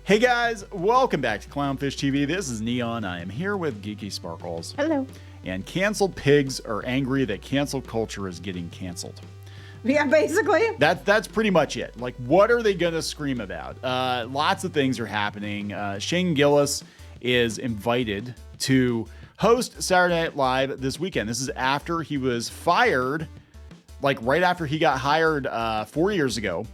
Hey guys, welcome back to Clownfish TV. This is Neon. I am here with Geeky Sparkles. Hello. And canceled pigs are angry that cancel culture is getting canceled. Yeah, basically. That's pretty much it. Like, what are they going to scream about? Lots of things are happening. Shane Gillis is invited to host Saturday Night Live this weekend. This is after he was fired, like right after he got hired 4 years ago.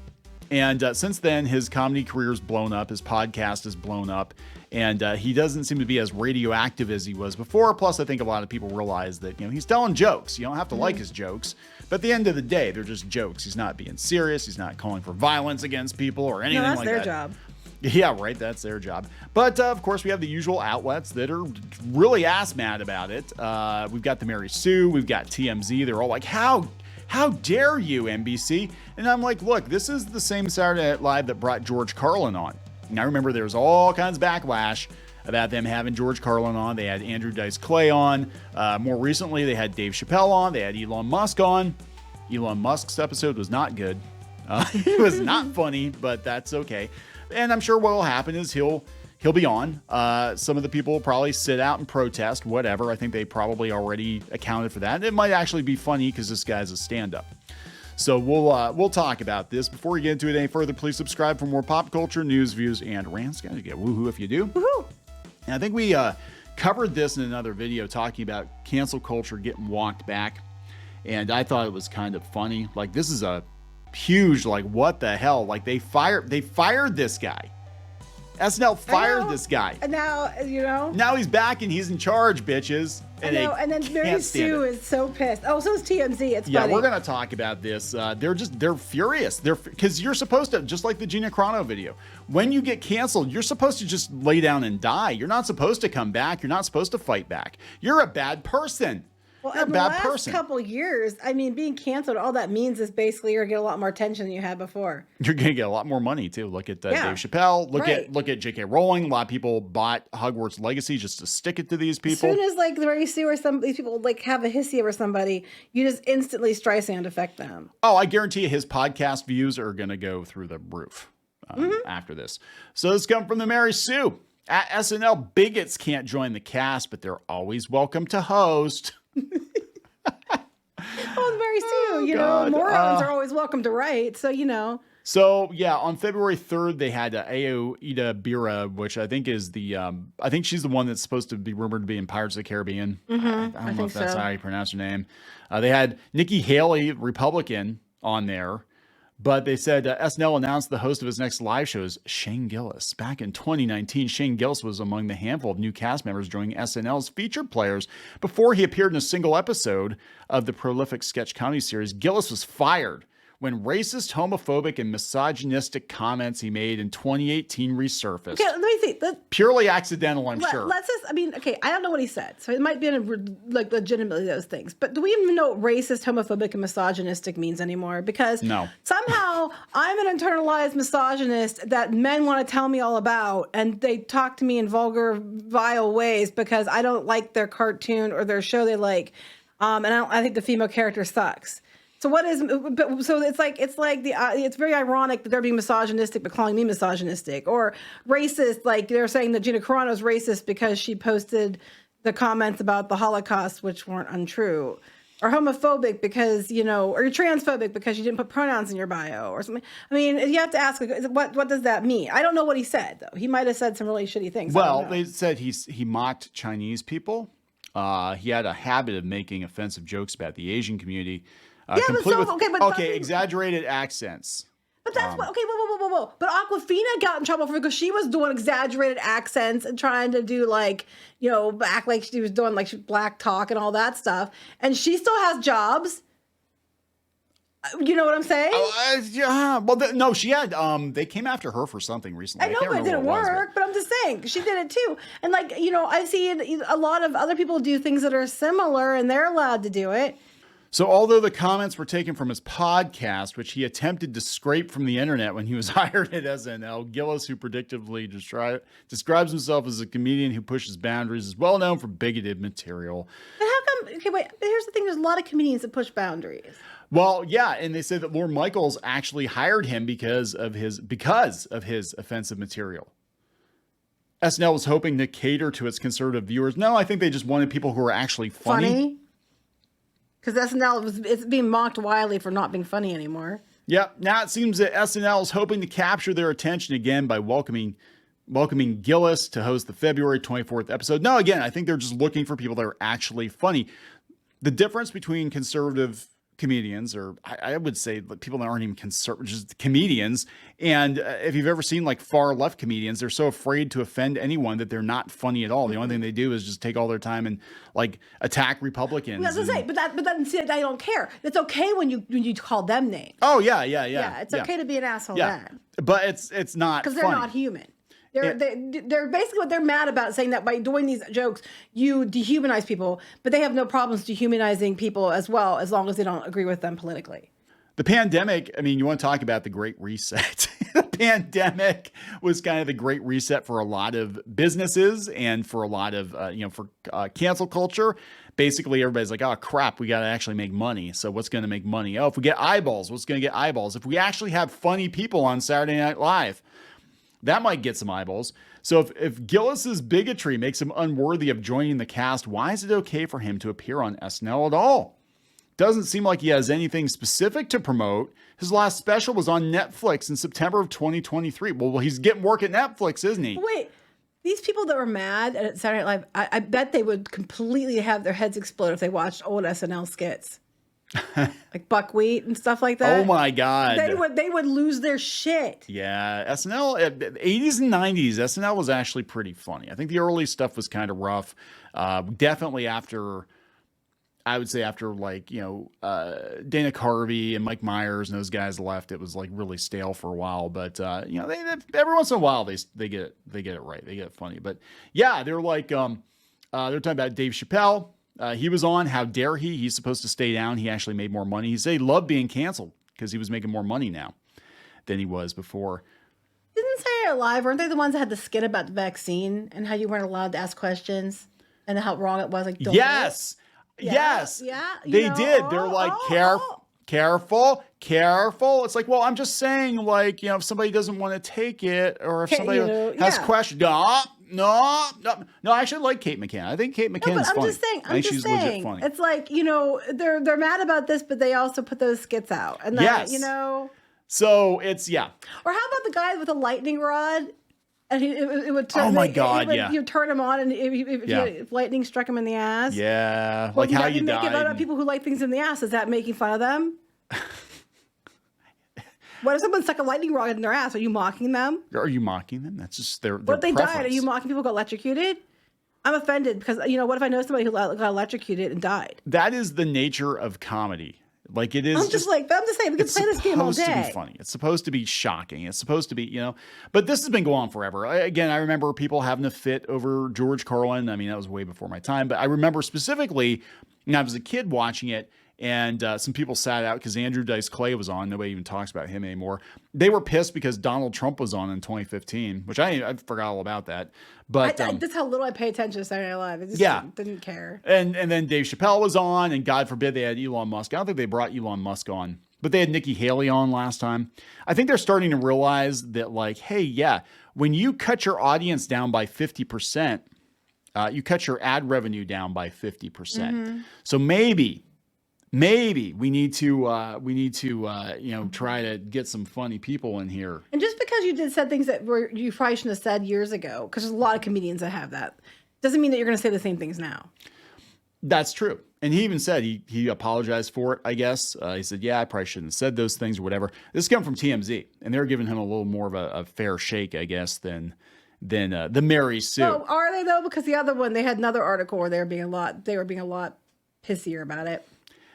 And since then, his comedy career's blown up. His podcast has blown up. And he doesn't seem to be as radioactive as he was before. Plus, I think a lot of people realize that, he's telling jokes. You don't have to like his jokes. But at the end of the day, they're just jokes. He's not being serious. He's not calling for violence against people or anything like that. No, that's their job. Yeah, right. That's their job. But, of course, we have the usual outlets that are really ass mad about it. We've got the Mary Sue. We've got TMZ. They're all like, how dare you, NBC? And I'm like, look, this is the same Saturday Night Live that brought George Carlin on. And I remember there was all kinds of backlash about them having George Carlin on. They had Andrew Dice Clay on. More recently, they had Dave Chappelle on. They had Elon Musk on. Elon Musk's episode was not good. It was not funny, but that's okay. And I'm sure what will happen is he'll be on. Some of the people will probably sit out and protest, whatever. I think they probably already accounted for that. It might actually be funny because this guy's a stand-up. So we'll talk about this. Before we get into it any further, please subscribe for more pop culture, news, views, and rants. Gotta get woohoo if you do. Woohoo! And I think we covered this in another video talking about cancel culture getting walked back. And I thought it was kind of funny. Like, this is a huge, like, what the hell? Like, they fired this guy. SNL fired this guy. And now, Now he's back and he's in charge, bitches. And then Mary Sue is so pissed. Oh, so is TMZ. It's funny. Yeah, we're going to talk about this. They're furious. Because you're supposed to, just like the Gina Carano video, when you get canceled, you're supposed to just lay down and die. You're not supposed to come back. You're not supposed to fight back. You're a bad person. Well, you're a bad person. The last couple years, I mean, being canceled, all that means is basically you're going to get a lot more attention than you had before. You're going to get a lot more money, too. Look at Dave Chappelle. Look at J.K. Rowling. A lot of people bought Hogwarts Legacy just to stick it to these people. As soon as, like, Mary Sue or some these people, like, have a hissy over somebody, you just instantly Streisand affect them. Oh, I guarantee you his podcast views are going to go through the roof after this. So this comes from the Mary Sue. At SNL, bigots can't join the cast, but they're always welcome to host. Oh, Mary Sue, morons are always welcome to write, so. So, yeah, on February 3rd, they had Aida Bira, which I think is I think she's the one that's supposed to be rumored to be in Pirates of the Caribbean. Mm-hmm. I don't know if that's how you pronounce her name. They had Nikki Haley, Republican, on there. But they said SNL announced the host of his next live show is Shane Gillis. Back in 2019, Shane Gillis was among the handful of new cast members joining SNL's featured players. Before he appeared in a single episode of the prolific sketch comedy series, Gillis was fired when racist, homophobic, and misogynistic comments he made in 2018 resurfaced. Okay, let me see. Purely accidental, I'm sure. Let's just, I don't know what he said, so it might be like legitimately those things. But do we even know what racist, homophobic, and misogynistic means anymore? Because somehow I'm an internalized misogynist that men want to tell me all about, and they talk to me in vulgar, vile ways because I don't like their cartoon or their show they like, and I think the female character sucks. So what is? So it's very ironic that they're being misogynistic, but calling me misogynistic or racist. Like they're saying that Gina Carano is racist because she posted the comments about the Holocaust, which weren't untrue, or homophobic because or you're transphobic because you didn't put pronouns in your bio or something. I mean, you have to ask what does that mean? I don't know what he said though. He might have said some really shitty things. Well, they said he mocked Chinese people. He had a habit of making offensive jokes about the Asian community. Exaggerated accents. But that's whoa. But Aquafina got in trouble because she was doing exaggerated accents and trying to do act like she was doing black talk and all that stuff. And she still has jobs. You know what I'm saying? No, she had, they came after her for something recently. I know, but it didn't work, but I'm just saying, she did it too. And I see a lot of other people do things that are similar and they're allowed to do it. So although the comments were taken from his podcast, which he attempted to scrape from the internet when he was hired at SNL, Gillis, who predictably describes himself as a comedian who pushes boundaries, is well known for bigoted material. But how come? Okay, wait. Here's the thing: there's a lot of comedians that push boundaries. Well, yeah, and they say that Lorne Michaels actually hired him because of his offensive material. SNL was hoping to cater to its conservative viewers. No, I think they just wanted people who are actually funny. Because it's being mocked widely for not being funny anymore. Yep. Now it seems that SNL is hoping to capture their attention again by welcoming Gillis to host the February 24th episode. No, again, I think they're just looking for people that are actually funny. The difference between conservative comedians, or I would say people that aren't even conservative, just comedians, and if you've ever seen like far left comedians, they're so afraid to offend anyone that they're not funny at all. The only thing they do is just take all their time and like attack Republicans. Well, I was gonna say, but then see, I don't care. It's okay when you call them names. Oh yeah. It's okay to be an asshole then. But it's not because they're not human. They're basically what they're mad about, saying that by doing these jokes, you dehumanize people, but they have no problems dehumanizing people as well, as long as they don't agree with them politically. The pandemic, I mean, you want to talk about the Great Reset. The pandemic was kind of the Great Reset for a lot of businesses and for a lot of, for cancel culture. Basically, everybody's like, oh, crap, we got to actually make money. So what's going to make money? Oh, if we get eyeballs, what's going to get eyeballs? If we actually have funny people on Saturday Night Live, that might get some eyeballs. So if Gillis's bigotry makes him unworthy of joining the cast, why is it okay for him to appear on SNL at all? Doesn't seem like he has anything specific to promote. His last special was on Netflix in September of 2023. Well, he's getting work at Netflix, isn't he? Wait, these people that were mad at Saturday Night Live, I bet they would completely have their heads explode if they watched old SNL skits. Like buckwheat and stuff like that. Oh my God. They would lose their shit. Yeah. SNL, 80s and 90s, SNL was actually pretty funny. I think the early stuff was kind of rough. Definitely after, I would say after like, Dana Carvey and Mike Myers and those guys left, it was like really stale for a while. But, they every once in a while, they get it right. They get it funny. But yeah, they're like, they're talking about Dave Chappelle. He was on How Dare He? He's supposed to stay down. He actually made more money. He said he loved being canceled because he was making more money now than he was before. Didn't Saturday Night Live, weren't they the ones that had the skit about the vaccine and how you weren't allowed to ask questions and how wrrong it was? Like, don't yes. Yes. Yeah. They did. They're like, careful. It's like, well, I'm just saying, like, if somebody doesn't want to take it or if somebody has questions. No, I actually like Kate McCann. I think Kate McCann's funny. I'm just saying, legit funny. It's like, they're mad about this, but they also put those skits out. And that, So it's, Or how about the guy with a lightning rod? And it would turn. Oh my God! You turn him on, and if lightning struck him in the ass. Yeah, well, like how you died. About people who like things in the ass. Is that making fun of them? What if someone stuck a lightning rod in their ass? Are you mocking them? Are you mocking them? That's just their What if they preference. died? Are you mocking people who got electrocuted? I'm offended because what if I know somebody who got electrocuted and died? That is the nature of comedy. Like it is. I'm just saying we can play this game all day. It's supposed to be funny. It's supposed to be shocking. It's supposed to be, But this has been going on forever. I remember people having a fit over George Carlin. I mean, that was way before my time. But I remember specifically, when I was a kid watching it, and some people sat out because Andrew Dice Clay was on. Nobody even talks about him anymore. They were pissed because Donald Trump was on in 2015, which I forgot all about that. But that's how little I pay attention to Saturday Night Live. I just didn't care. And then Dave Chappelle was on, and God forbid they had Elon Musk. I don't think they brought Elon Musk on, but they had Nikki Haley on last time. I think they're starting to realize that, like, hey, yeah, when you cut your audience down by 50%, you cut your ad revenue down by 50%. Mm-hmm. So maybe we need to try to get some funny people in here. And just because you said things that you probably shouldn't have said years ago, because there's a lot of comedians that have that, doesn't mean that you're going to say the same things now. That's true. And he even said he apologized for it, I guess. He said, yeah, I probably shouldn't have said those things or whatever. This came from TMZ, and they're giving him a little more of a fair shake, I guess, than the Mary Sue. Oh, are they though? Because the other one, they had another article where they were being a lot pissier about it.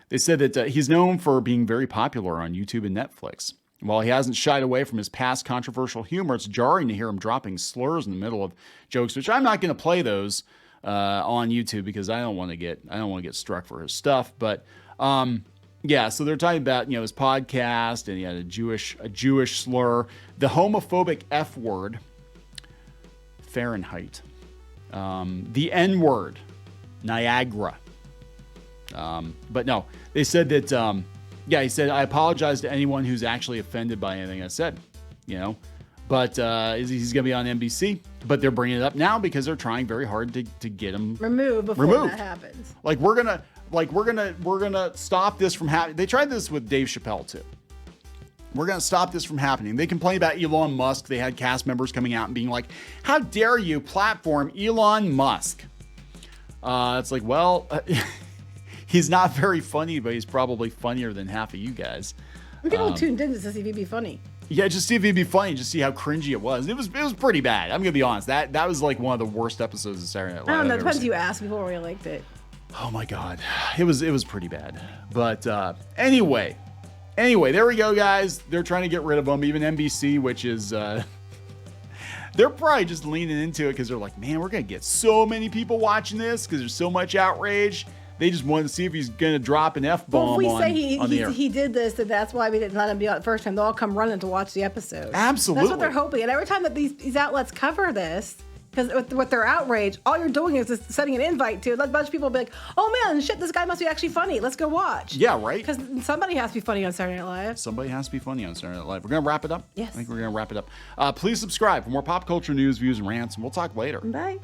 They said that he's known for being very popular on YouTube and Netflix. While he hasn't shied away from his past controversial humor, it's jarring to hear him dropping slurs in the middle of jokes, which I'm not going to play those on YouTube because I don't want to get struck for his stuff. But so they're talking about his podcast, and he had a Jewish slur, the homophobic F word, Fahrenheit, the N word, Niagara. But no, they said that, he said, I apologize to anyone who's actually offended by anything I said. But he's going to be on NBC. But they're bringing it up now because they're trying very hard to get him removed before that happens. Like we're gonna stop this from happening. They tried this with Dave Chappelle too. We're gonna stop this from happening. They complained about Elon Musk. They had cast members coming out and being like, "How dare you platform Elon Musk?" It's like, well, he's not very funny, but he's probably funnier than half of you guys. People tuned in to see if he'd be funny. Yeah, just see if he'd be funny, just see how cringy it was. It was pretty bad. I'm gonna be honest. That was like one of the worst episodes of Saturday Night Live. I don't know. Depends you asked before we liked it. Oh my God, it was pretty bad. But anyway, there we go, guys. They're trying to get rid of him. Even NBC, which is they're probably just leaning into it because they're like, man, we're gonna get so many people watching this because there's so much outrage. They just wanted to see if he's going to drop an F-bomb on the air. Well, if we say he did this, and that's why we didn't let him be on the first time, they'll all come running to watch the episode. Absolutely. That's what they're hoping. And every time that these outlets cover this, because with their outrage, all you're doing is just sending an invite to let a bunch of people be like, oh man, shit, this guy must be actually funny. Let's go watch. Yeah, right? Because somebody has to be funny on Saturday Night Live. Somebody has to be funny on Saturday Night Live. We're going to wrap it up? Yes. I think we're going to wrap it up. Please subscribe for more pop culture news, views, and rants, and we'll talk later. Bye.